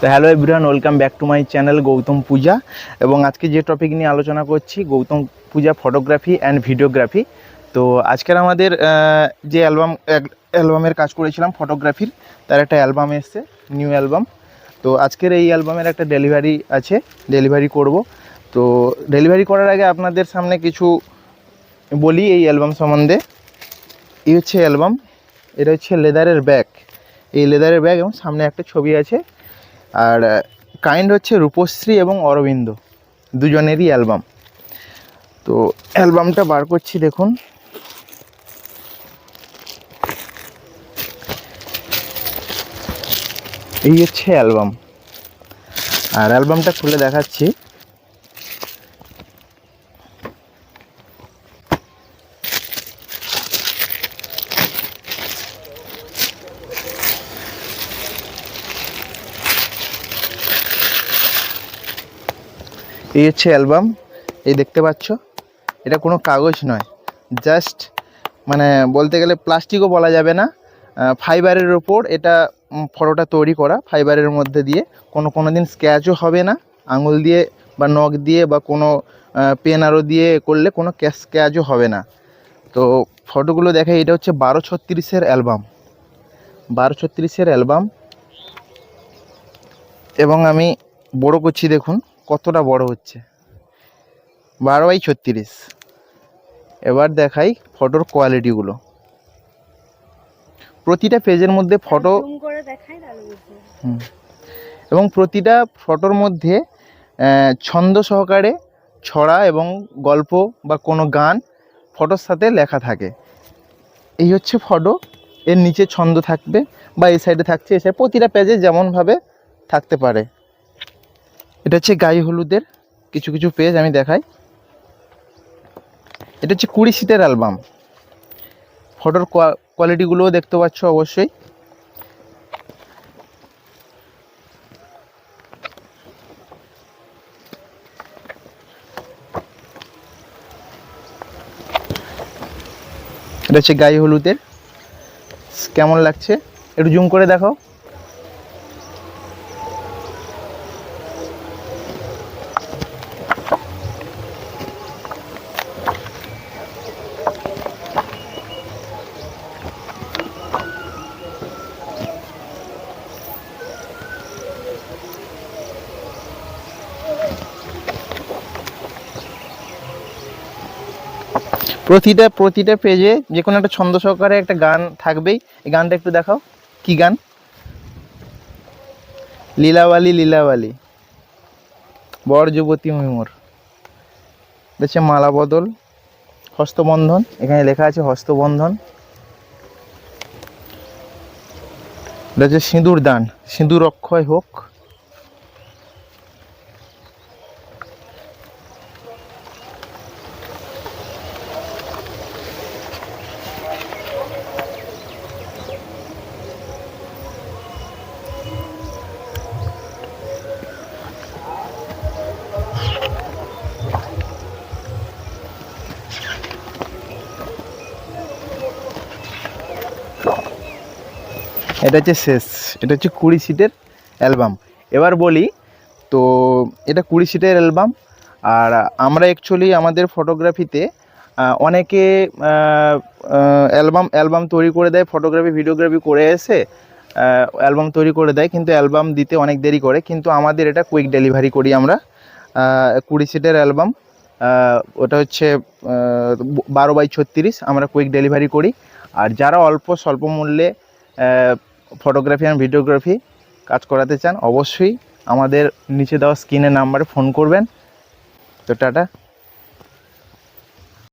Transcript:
তো hello everyone, welcome back to my channel Gautam Puja. এবং আজকে যে টপিক নিয়ে আলোচনা করছি, Gautam Puja photography and videography. তো আজকের আমাদের যে অ্যালবামের কাজ করেছিলাম ফটোগ্রাফির, তার একটা অ্যালবাম এসছে, নিউ অ্যালবাম। তো আজকের এই অ্যালবামের একটা ডেলিভারি আছে, ডেলিভারি করব। তো ডেলিভারি করার আগে আপনাদের সামনে কিছু বলি এই অ্যালবাম সম্বন্ধে। এই হচ্ছে অ্যালবাম, এটা হচ্ছে লেদারের ব্যাগ, এই লেদারের ব্যাগ এবং সামনে একটা ছবি আছে। আর কাইন্ড হচ্ছে রূপশ্রী এবং অরবিন্দ দুজনেরই অ্যালবাম। তো অ্যালবামটা বার করছি, দেখুন। এই হচ্ছে অ্যালবাম, আর অ্যালবামটা খুলে দেখাচ্ছি। এই হচ্ছে অ্যালবাম, এই দেখতে পাচ্ছ। এটা কোনো কাগজ নয়, জাস্ট মানে বলতে গেলে প্লাস্টিকও বলা যাবে না, ফাইবারের ওপর এটা ফটোটা তৈরি করা, ফাইবারের মধ্যে দিয়ে। কোনো দিন স্ক্র্যাচও হবে না, আঙুল দিয়ে বা নখ দিয়ে বা কোনো পেন আরও দিয়ে করলে কোনো স্ক্র্যাচও হবে না। তো ফটোগুলো দেখে, এটা হচ্ছে 12:36 অ্যালবাম, 12:36 অ্যালবাম। এবং আমি বড় করছি, দেখুন কতটা বড় হচ্ছে, 12/36। এবার দেখাই ফটোর কোয়ালিটিগুলো। প্রতিটা পেজের মধ্যে ফটো এবং প্রতিটা ফটোর মধ্যে ছন্দ সহকারে ছড়া এবং গল্প বা কোনো গান ফটোর সাথে লেখা থাকে। এই হচ্ছে ফটো, এর নিচে ছন্দ থাকবে বা এই সাইডে থাকছে, এই সাইডে প্রতিটা পেজে যেমনভাবে থাকতে পারে। এটা হচ্ছে গায়ে হলুদের কিছু কিছু পেজ আমি দেখাই। এটা হচ্ছে 20 শীটের অ্যালবাম। ফটোর কোয়ালিটিগুলোও দেখতে পাচ্ছ অবশ্যই। এটা হচ্ছে গায়ে হলুদের, কেমন লাগছে একটু জুম করে দেখাও। প্রতিটা পেজে যে কোনো একটা ছন্দ সহকারে একটা গান থাকবেই। এই গানটা একটু দেখাও, কি গান? লীলাবালি লীলাবালি, বর যুবতী ময়ূর। দেখছে মালা বদল, হস্তবন্ধন, এখানে লেখা আছে হস্তবন্ধন। এটা হচ্ছে সিঁদুর দান, সিঁদুর অক্ষয় হোক। এটা হচ্ছে শেষ, এটা হচ্ছে 20 শীটের অ্যালবাম। এবার বলি, তো এটা 20 শীটের অ্যালবাম। আর আমরা অ্যাকচুয়ালি আমাদের ফটোগ্রাফিতে অনেকে অ্যালবাম তৈরি করে দেয়, ফটোগ্রাফি ভিডিওগ্রাফি করে এসে অ্যালবাম তৈরি করে দেয়, কিন্তু অ্যালবাম দিতে অনেক দেরি করে। কিন্তু আমাদের এটা কুইক ডেলিভারি করি আমরা। 20 শীটের অ্যালবাম, ওটা হচ্ছে 12/36, আমরা কুইক ডেলিভারি করি। আর যারা স্বল্প মূল্যে ফটোগ্রাফি আর ভিডিওগ্রাফি কাজ করাতে চান, অবশ্যই আমাদের নিচে দেওয়া স্ক্রিনের নাম্বারে ফোন করবেন। তো টাটা।